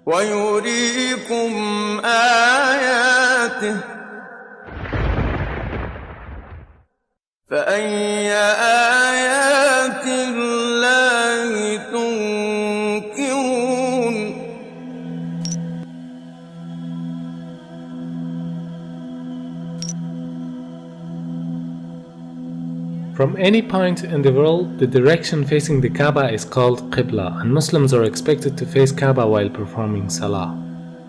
ويريكم آياته فأي آيات الله تنكرون From any point in the world, the direction facing the Kaaba is called Qibla, and Muslims are expected to face Kaaba while performing Salah.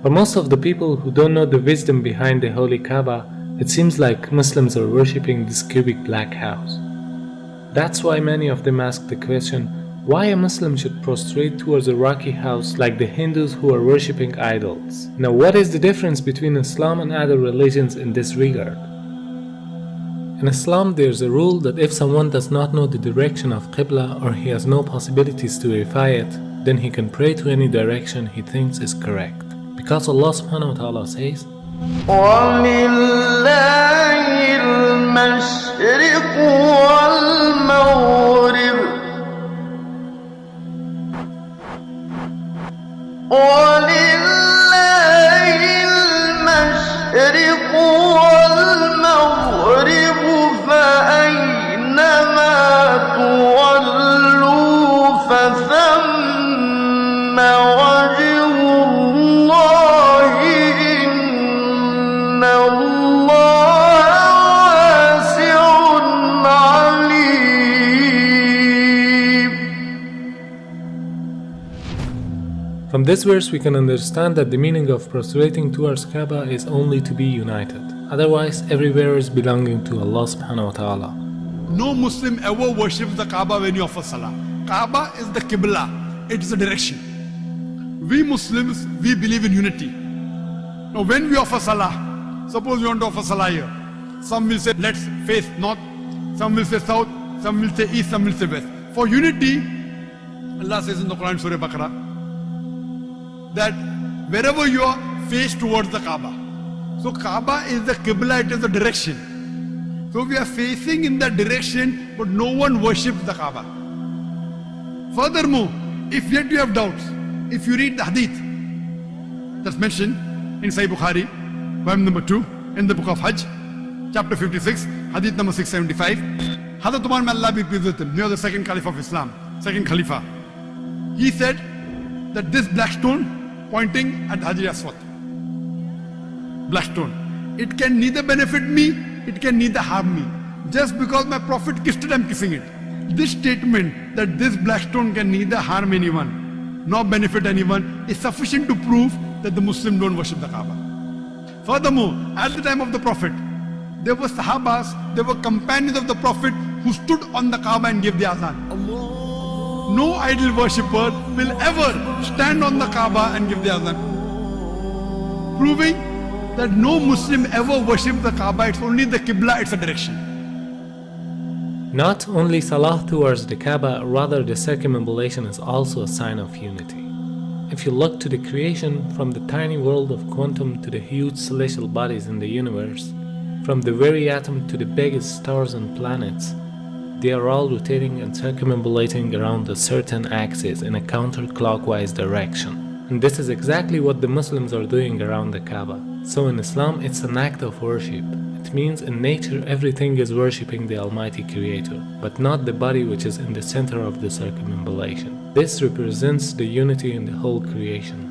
For most of the people who don't know the wisdom behind the holy Kaaba, it seems like Muslims are worshipping this cubic black house. That's why many of them ask the question, why a Muslim should prostrate towards a rocky house like the Hindus who are worshipping idols. Now, what is the difference between Islam and other religions in this regard? In Islam, there is a rule that if someone does not know the direction of Qibla or he has no possibilities to verify it, then he can pray to any direction he thinks is correct. Because Allah subhanahu wa ta'ala says, وَلِلَّهِ الْمَشْرِقُ وَالْمَغْرِبُ وَلِلَّهِ الْمَشْرِقُ وَالْمَغْرِبُ فَأَيْنَمَا تُوَلُّوا فَثَمَّ وَجْهُ اللَّهِ إِنَّ اللَّهَ وَاسِعٌ عَلِيمٌ. From this verse we can understand that the meaning of prostrating towards Kaaba is only to be united. Otherwise, everywhere is belonging to Allah subhanahu wa ta'ala. No Muslim ever worships the Kaaba when you offer Salah. Kaaba is the Qibla, it is the direction. We Muslims, we believe in unity. Now when we offer Salah, suppose you want to offer Salah here. Some will say, let's face north, some will say south, some will say east, some will say west. For unity, Allah says in the Quran, Surah Baqarah, that wherever you are, face towards the Kaaba. So Kaaba is the Qibla, it is the direction. So we are facing in that direction, but no one worships the Kaaba. Furthermore, if yet you have doubts, if you read the hadith that's mentioned in Sahih Bukhari, volume number 2, in the book of Hajj, chapter 56, hadith number 675, Hazrat Umar, may Allah be pleased with him, he was the second Caliph of Islam, second Khalifa. He said that this black stone pointing at Hajar Aswad, black stone, it can neither benefit me, it can neither harm me. Just because my Prophet kissed it, I am kissing it. This statement that this black stone can neither harm anyone nor benefit anyone is sufficient to prove that the Muslims don't worship the Kaaba. Furthermore, at the time of the Prophet, there were Sahabas, there were companions of the Prophet who stood on the Kaaba and gave the azan. No idol worshipper will ever stand on the Kaaba and give the azan, proving that no Muslim ever worships the Kaaba. It's only the Qibla, it's a direction. Not only Salah towards the Kaaba, rather the circumambulation is also a sign of unity. If you look to the creation, from the tiny world of quantum to the huge celestial bodies in the universe, from the very atom to the biggest stars and planets, they are all rotating and circumambulating around a certain axis in a counterclockwise direction. And this is exactly what the Muslims are doing around the Kaaba. So in Islam, it's an act of worship. It means in nature everything is worshipping the Almighty Creator, but not the body which is in the center of the circumambulation. This represents the unity in the whole creation.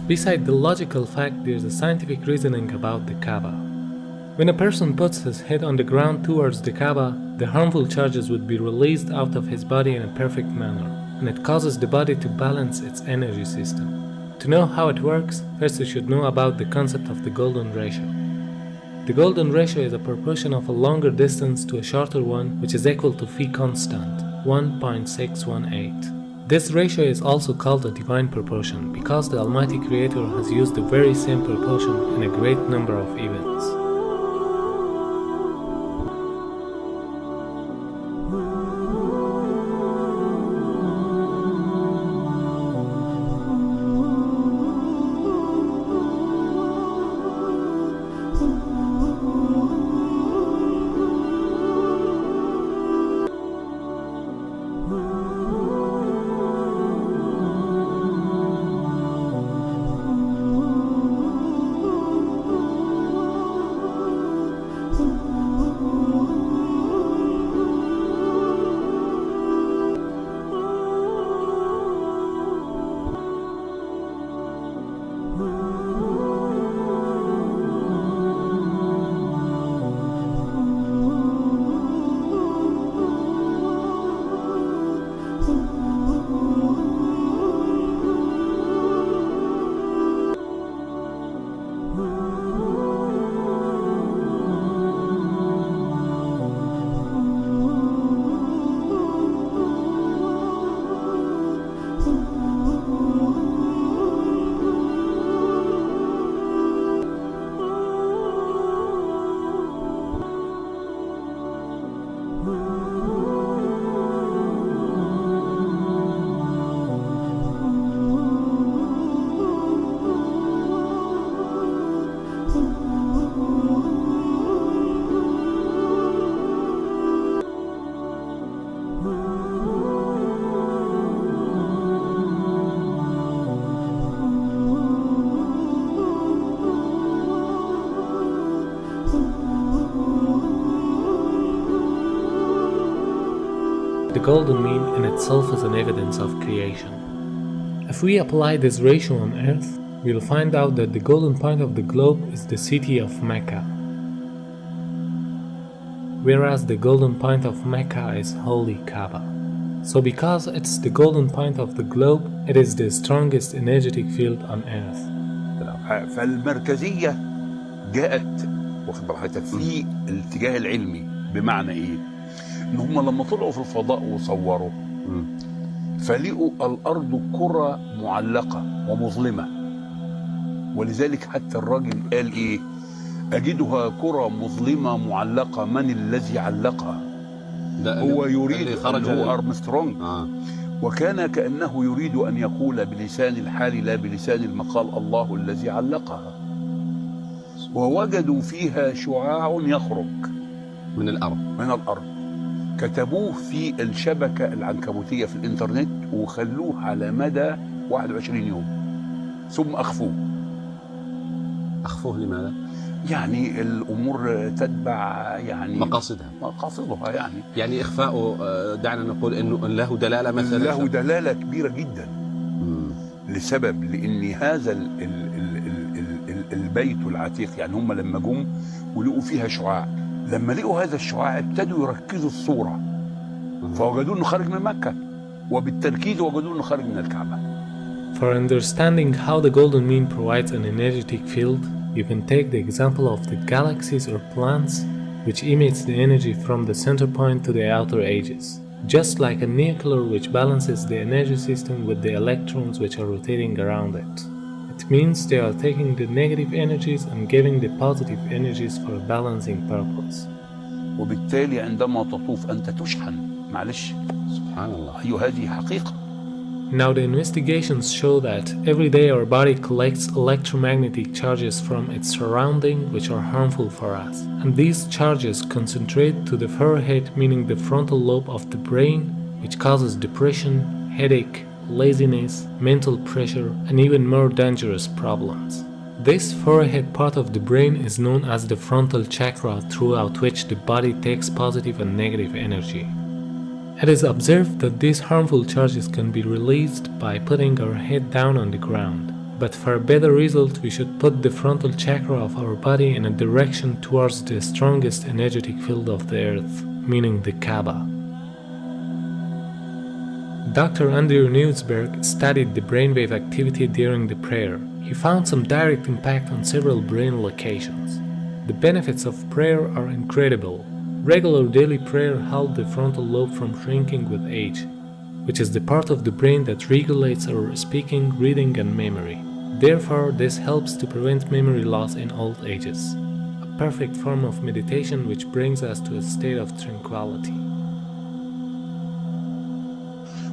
Beside the logical fact, there is a scientific reasoning about the Kaaba. When a person puts his head on the ground towards the Kaaba, the harmful charges would be released out of his body in a perfect manner, and it causes the body to balance its energy system. To know how it works, first you should know about the concept of the golden ratio. The golden ratio is a proportion of a longer distance to a shorter one, which is equal to phi constant, 1.618. This ratio is also called a divine proportion because the Almighty Creator has used the very same proportion in a great number of events. The golden mean in itself is an evidence of creation. If we apply this ratio on Earth, we'll find out that the golden point of the globe is the city of Mecca, whereas the golden point of Mecca is holy Kaaba. So because it's the golden point of the globe, it is the strongest energetic field on Earth. فالمركزية جاءت واخد بالك في الاتجاه العلمي، بمعنى ايه؟ ان هم لما طلعوا في الفضاء وصوروا فلقوا الارض كرة معلقة ومظلمة، ولذلك حتى الراجل قال ايه؟ اجدها كرة مظلمة معلقة، من الذي علقها؟ هو يريد هو أرمسترونج. وكان كأنه يريد أن يقول بلسان الحال لا بلسان المقال الله الذي علقها. ووجدوا فيها شعاع يخرج من الأرض كتبوه في الشبكة العنكبوتية في الإنترنت وخلوه على مدى 21 يوم ثم أخفوه. أخفوه لماذا؟ يعني الأمور تتبع يعني مقاصدها يعني إخفاؤه دعنا نقول إنه له دلالة مثلا، له دلالة كبيرة جدا. لسبب لأن هذا البيت العتيق، يعني هم لما جم ولقوا فيها شعاع، لما لقوا هذا الشعاع ابتدوا يركزوا الصورة فوجدوا إنه خارج من مكة، وبالتركيز وجدوا إنه خارج من الكعبة. For understanding how the golden mean provides an energetic field, you can take the example of the galaxies or planets, which emits the energy from the center point to the outer edges, just like a nuclear which balances the energy system with the electrons which are rotating around it. It means they are taking the negative energies and giving the positive energies for a balancing purpose. وبالتالي عندما تطوف أنت تشحن. معلش سبحان الله. أيوة هذه حقيقة. Now the investigations show that every day our body collects electromagnetic charges from its surrounding which are harmful for us, and these charges concentrate to the forehead, meaning the frontal lobe of the brain, which causes depression, headache, laziness, mental pressure, and even more dangerous problems. This forehead part of the brain is known as the frontal chakra, throughout which the body takes positive and negative energy. It is observed that these harmful charges can be released by putting our head down on the ground. But for a better result, we should put the frontal chakra of our body in a direction towards the strongest energetic field of the earth, meaning the Kaaba. Dr. Andrew Newsberg studied the brainwave activity during the prayer. He found some direct impact on several brain locations. The benefits of prayer are incredible. Regular daily prayer helps the frontal lobe from shrinking with age, which is the part of the brain that regulates our speaking, reading, and memory. Therefore, this helps to prevent memory loss in old ages, a perfect form of meditation which brings us to a state of tranquility.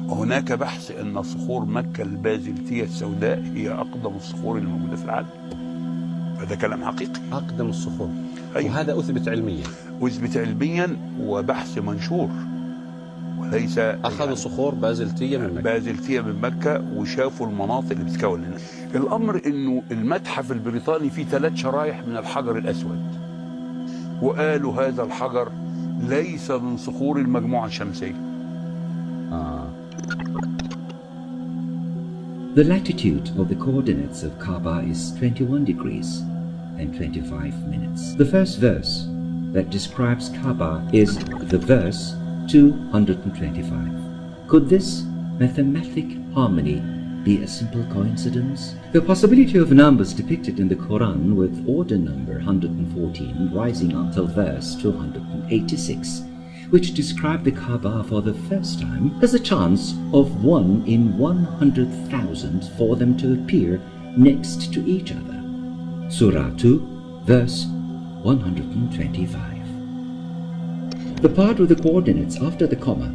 وهناك بحث أن صخور مكة البازلتية السوداء هي أقدم الصخور الموجودة في العالم. هذا كلام حقيقي. أقدم الصخور. أيوة. وهذا أثبت علميا. أثبت علميا وبحث منشور، وليس أخذوا يعني صخور بازلتية من مكة وشافوا المناطق اللي بتتكون هنا. الأمر إنه المتحف البريطاني فيه 3 شرايح من الحجر الأسود، وقالوا هذا الحجر ليس من صخور المجموعة الشمسية. The latitude of the coordinates of Kaaba is 21 degrees and 25 minutes. The first verse that describes Kaaba is the verse 225. Could this mathematic harmony be a simple coincidence? The possibility of numbers depicted in the Quran with order number 114 rising until verse 286 which describe the Kaaba for the first time, there's a chance of 1 in 100,000 for them to appear next to each other. Surah 2, verse 125. The part of the coordinates after the comma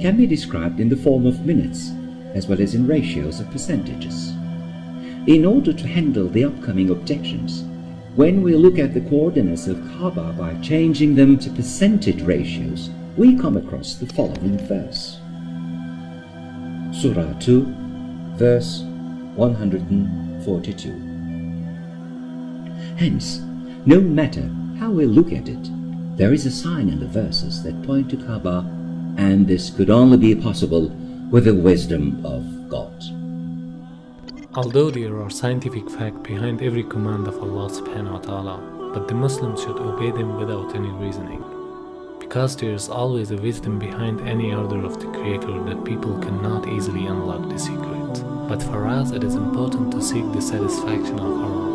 can be described in the form of minutes, as well as in ratios of percentages. In order to handle the upcoming objections, when we look at the coordinates of Kaaba by changing them to percentage ratios, we come across the following verse. Surah 2, verse 142. Hence, no matter how we look at it, there is a sign in the verses that point to Kaaba, and this could only be possible with the wisdom of God. Although there are scientific facts behind every command of Allah subhanahu wa ta'ala, but the Muslims should obey them without any reasoning. Because there is always a wisdom behind any order of the Creator that people cannot easily unlock the secret. But for us it is important to seek the satisfaction of our